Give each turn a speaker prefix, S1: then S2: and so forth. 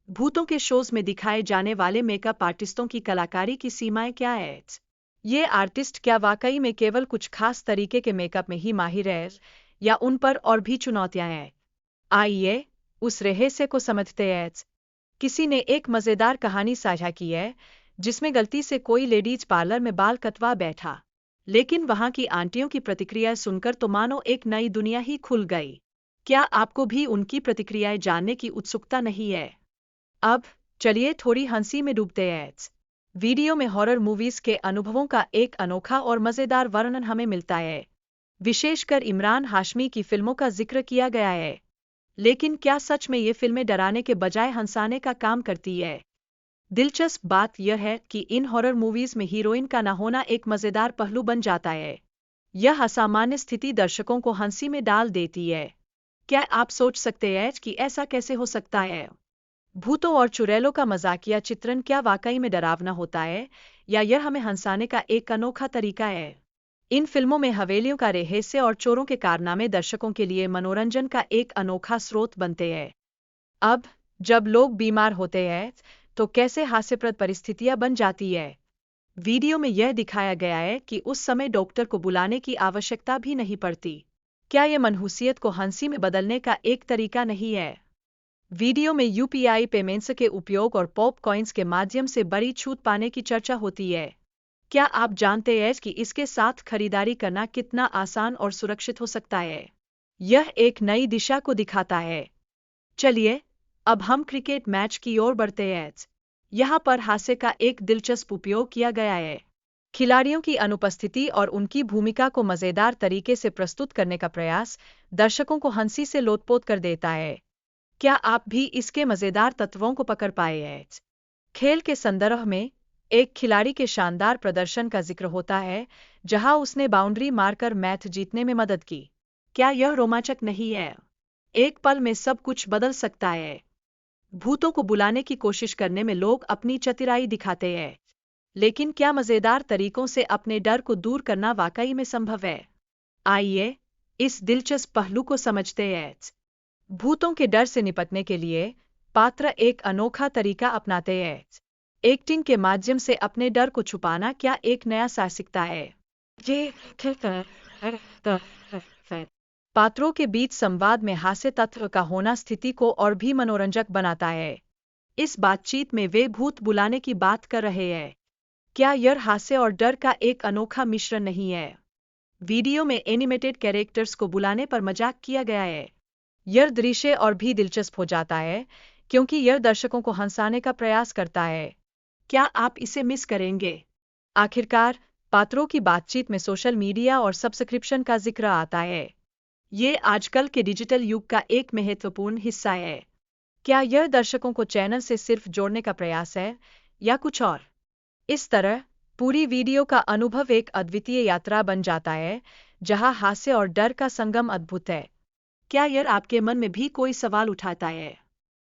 S1: भूतों के शोज में दिखाए जाने वाले मेकअप आर्टिस्टों की कलाकारी की सीमाएं क्या है? ये आर्टिस्ट क्या वाकई में केवल कुछ खास तरीके के मेकअप में ही माहिर है या उन पर और भी चुनौतियां हैं? आइए उस रहस्य को समझते हैं। किसी ने एक मजेदार कहानी साझा की है जिसमें गलती से कोई लेडीज पार्लर में बाल कटवा बैठा, लेकिन वहां की आंटियों की प्रतिक्रियाएं सुनकर तो मानो एक नई दुनिया ही खुल गई। क्या आपको भी उनकी प्रतिक्रियाएं जानने की उत्सुकता नहीं है? अब चलिए थोड़ी हंसी में डूबते हैं। वीडियो में हॉरर मूवीज के अनुभवों का एक अनोखा और मजेदार वर्णन हमें मिलता है। विशेषकर इमरान हाशमी की फिल्मों का जिक्र किया गया है। लेकिन क्या सच में ये फिल्में डराने के बजाय हंसाने का काम करती है? दिलचस्प बात यह है कि इन हॉरर मूवीज में हीरोइन का न होना एक मजेदार पहलू बन जाता है। यह असामान्य स्थिति दर्शकों को हंसी में डाल देती है। क्या आप सोच सकते हैं कि ऐसा कैसे हो सकता है? भूतों और चुड़ैलों का मजाकिया चित्रण क्या वाकई में डरावना होता है या यह हमें हंसाने का एक अनोखा तरीका है? इन फिल्मों में हवेलियों का रहस्य और चोरों के कारनामे दर्शकों के लिए मनोरंजन का एक अनोखा स्रोत बनते हैं। अब जब लोग बीमार होते हैं तो कैसे हास्यप्रद परिस्थितियां बन जाती है। वीडियो में यह दिखाया गया है कि उस समय डॉक्टर को बुलाने की आवश्यकता भी नहीं पड़ती। क्या यह मनहूसियत को हंसी में बदलने का एक तरीका नहीं है? वीडियो में यूपीआई पेमेंट्स के उपयोग और पॉप कॉइन्स के माध्यम से बड़ी छूट पाने की चर्चा होती है। क्या आप जानते हैं कि इसके साथ खरीदारी करना कितना आसान और सुरक्षित हो सकता है? यह एक नई दिशा को दिखाता है। चलिए अब हम क्रिकेट मैच की ओर बढ़ते हैं। यहाँ पर हास्य का एक दिलचस्प उपयोग किया गया है। खिलाड़ियों की अनुपस्थिति और उनकी भूमिका को मजेदार तरीके से प्रस्तुत करने का प्रयास दर्शकों को हंसी से लोटपोट कर देता है। क्या आप भी इसके मजेदार तत्वों को पकड़ पाए हैं? खेल के संदर्भ में एक खिलाड़ी के शानदार प्रदर्शन का जिक्र होता है जहां उसने बाउंड्री मारकर मैच जीतने में मदद की। क्या यह रोमांचक नहीं है? एक पल में सब कुछ बदल सकता है। भूतों को बुलाने की कोशिश करने में लोग अपनी चतुराई दिखाते हैं, लेकिन क्या मजेदार तरीकों से अपने डर को दूर करना वाकई में संभव है? आइए इस दिलचस्प पहलू को समझते हैं। भूतों के डर से निपटने के लिए पात्र एक अनोखा तरीका अपनाते हैं। एक्टिंग के माध्यम से अपने डर को छुपाना क्या एक नया साहसिकता है? ये पात्रों के बीच संवाद में हास्य तत्व का होना स्थिति को और भी मनोरंजक बनाता है। इस बातचीत में वे भूत बुलाने की बात कर रहे हैं। क्या यह हास्य और डर का एक अनोखा मिश्रण नहीं है? वीडियो में एनिमेटेड कैरेक्टर्स को बुलाने पर मजाक किया गया है। यह दृश्य और भी दिलचस्प हो जाता है क्योंकि यह दर्शकों को हंसाने का प्रयास करता है। क्या आप इसे मिस करेंगे? आखिरकार पात्रों की बातचीत में सोशल मीडिया और सब्सक्रिप्शन का जिक्र आता है। ये आजकल के डिजिटल युग का एक महत्वपूर्ण हिस्सा है। क्या यह दर्शकों को चैनल से सिर्फ जोड़ने का प्रयास है या कुछ और? इस तरह पूरी वीडियो का अनुभव एक अद्वितीय यात्रा बन जाता है जहां हास्य और डर का संगम अद्भुत है। क्या यह आपके मन में भी कोई सवाल उठाता है?